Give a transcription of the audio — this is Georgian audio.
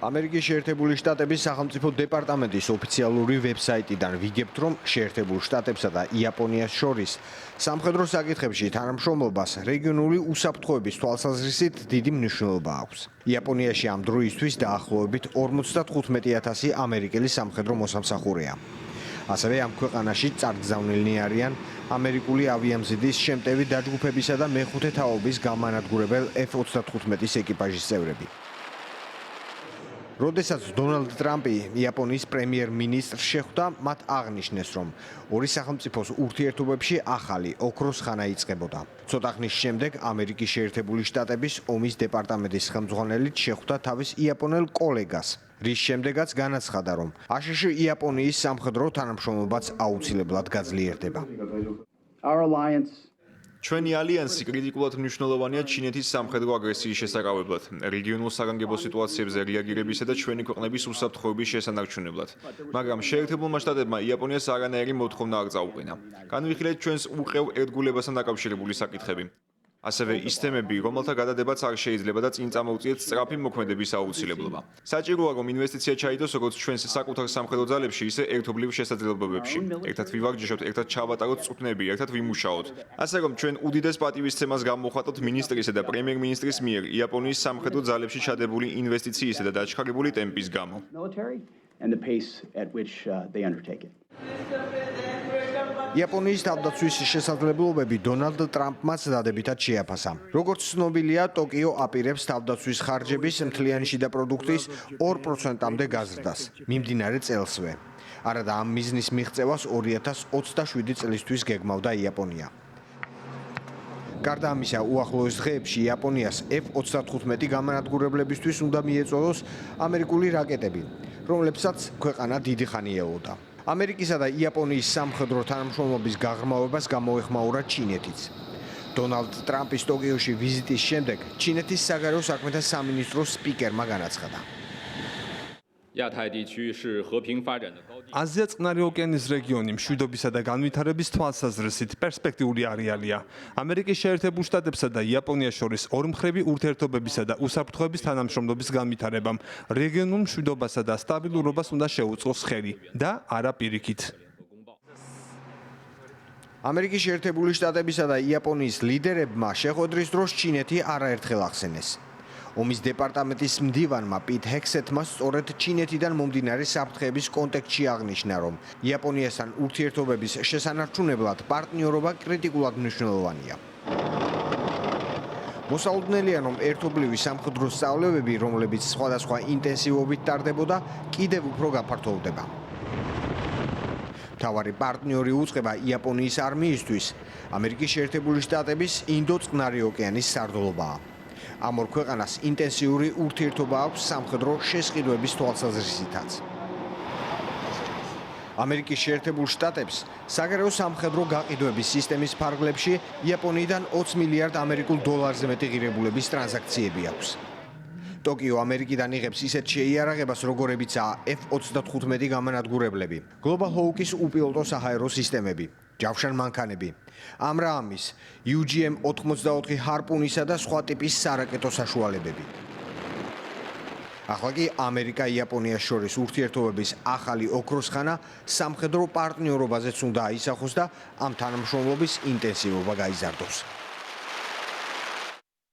ამერიკის შეერთებული შტატების სახელმწიფო დეპარტამენტის ოფიციალური ვებსაიტიდან ვიგებთ, რომ შეერთებულ შტატებსა და იაპონიას შორის სამხედრო საკითხებში თანამშრომლობას რეგიონული უსაფრთხოების თვალსაზრისით დიდი მნიშვნელობა აქვს. იაპონიაში ამ დროისთვის დაახლოებით 55,000 ამერიკელი სამხედრო მოსამსახურეა. ასევე ამ ქვეყანაში წარგზავნილნი არიან ამერიკული ავიამზიდის შემტევი დაჯგუფებისა და მეხუთე თაობის გამანადგურებელ F-35-ის ეკიპაჟის წევრები. როდესაც დონალდ ტრამპი იაპონიის პრემიერ-მინისტრს შეხვდა, მათ აღნიშნეს, რომ ორი სახელმწიფოს ურთიერთობებში ახალი ოქროს ხანა იწყებოდა. ცოტა ხნის შემდეგ ამერიკის შეერთებული შტატების ომის დეპარტამენტის ხელმძღვანელით შეხვდა თავის იაპონელ კოლეგას, რის შემდეგაც განაცხადა, რომ აშშ იაპონიის სამხედრო თანამშრომლობაც აუცილებლად გაძლიერდება. ჩვენი ალიანსი კრიტიკულად მნიშვნელოვანია ჩინეთის სამხედრო აგრესიის შესაკავებლად, რეგიონულ საგანგებო სიტუაციებზე რეაგირებისა და ჩვენი ქვეყნების უსაფრთხოების შესანარჩუნებლად. მაგრამ შეერთებულმა შტატებმა იაპონიას არანაირი მოთხოვნა არ წაუყენა. განვიხილეთ ჩვენს უყევ ერთგულებასთან დაკავშირებული საკითხები. ასევე ის თემები, რომელთა გადადებაც არ შეიძლება და წინ წამოუწიეთ სწრაფი მოქმედების აუცილებლობა. საჭიროა, რომ ინვესტიცია ჩაიდოს როგორც ჩვენს საკუთარ სამხედრო ძალებში, ისე ერთობლივ შესაძლებლობებში. ერთად ვივარჯიშოთ, ერთად ჩავატაროთ წვრთნები, ერთად ვიმუშაოთ. ასე რომ ჩვენ უდიდეს პატივისცემას გამოვხატოთ მინისტრისა და პრემიერ-მინისტრის მიერ იაპონიის სამხედრო ძალებში ჩადებული ინვესტიციისა და დაჩქარებული ტემპის გამო. იაპონიის თავდაცვის შესაძლებლობები დონალდ ტრამპმაც დადებითად შეაფასა. როგორც ცნობილია, ტოკიო აპირებს თავდაცვის ხარჯების მთლიანი შიდა პროდუქტის 2%-მდე გაზრდას მიმდინარე წელსვე. არადა ამ მიზნის მიღწევას 2027 წლისთვის გეგმავდა იაპონია. გარდა ამისა, უახლოეს დღეებში იაპონიას F-35 გამანადგურებლებისთვის უნდა მიეწოდოს ამერიკული რაკეტები, რომლებსაც ქვეყანა დიდი ხანი ელოდა. ამერიკისა და იაპონიის სამხედრო თანამშრომლობის გაღრმავებას გამოეხმაურა ჩინეთიც. დონალდ ტრამპის ტოკიოში ვიზიტის შემდეგ ჩინეთის საგარეო საქმეთა სამინისტროს სპიკერმა განაცხადა. აზია წყნარი ოკეანის რეგიონი მშვიდობისა და განვითარების თვალსაზრისით პერსპექტიული არეალია. ამერიკის შეერთებულ შტატებსა და იაპონიას შორის ორმხრივი ურთიერთობებისა და უსაფრთხოების თანამშრომლობის განვითარებამ რეგიონულ მშვიდობასა და სტაბილურობას უნდა შეუწყოს ხელი და არა პირიქით. ამერიკის შეერთებული შტატებისა და იაპონიის ლიდერებმა შეხვედრის დროს ჩინეთი არაერთხელ ახსენეს. ომის დეპარტამენტის მდივანმა პიტ ჰექსეთმა სწორედ ჩინეთიდან მომდინარე საფრთხეების კონტექსტში აღნიშნა, რომ იაპონიასთან ურთიერთობების შესანარჩუნებლად პარტნიორობა კრიტიკულად მნიშვნელოვანია. მოსალოდნელია, რომ ერთობლივი სამხედრო სწავლებები, რომლებიც სხვადასხვა ინტენსივობით ტარდებოდა, კიდევ უფრო გაფართოვდება. მთავარი პარტნიორი უწყება იაპონიის არმიისთვის ამერიკის შეერთებული შტატების ინდო-წყნარი ოკეანის სარდლობაა. ამ ორ ქვეყანას ინტენსიური ურთიერთობა აქვს სამხედრო შესყიდვების თვალსაზრისითაც. ამერიკის შეერთებულ შტატებს საგარეო სამხედრო გაყიდვების სისტემის ფარგლებში იაპონიიდან 20 მილიარდ ამერიკულ დოლარზე მეტი ღირებულების ტრანზაქციები აქვს. ტოკიო ამერიკიდან იღებს ისეთ შეიარაღებას, როგორებიცაა F-35 გამანადგურებლები, Global Hawk-ის უპილოტო საჰაერო სისტემები, ჯავშან მანქანები, ამრაამის, UGM-84 ჰარპუნისა და სხვა ტიპის სარაკეტო საშუალებები. ახლა კი ამერიკა-იაპონიას შორის ურთიერთობების ახალი ოქროს ხანა სამხედრო პარტნიორობაზეც უნდა აისახოს და ამ თანამშრომლობის ინტენსივობა გაიზარდოს.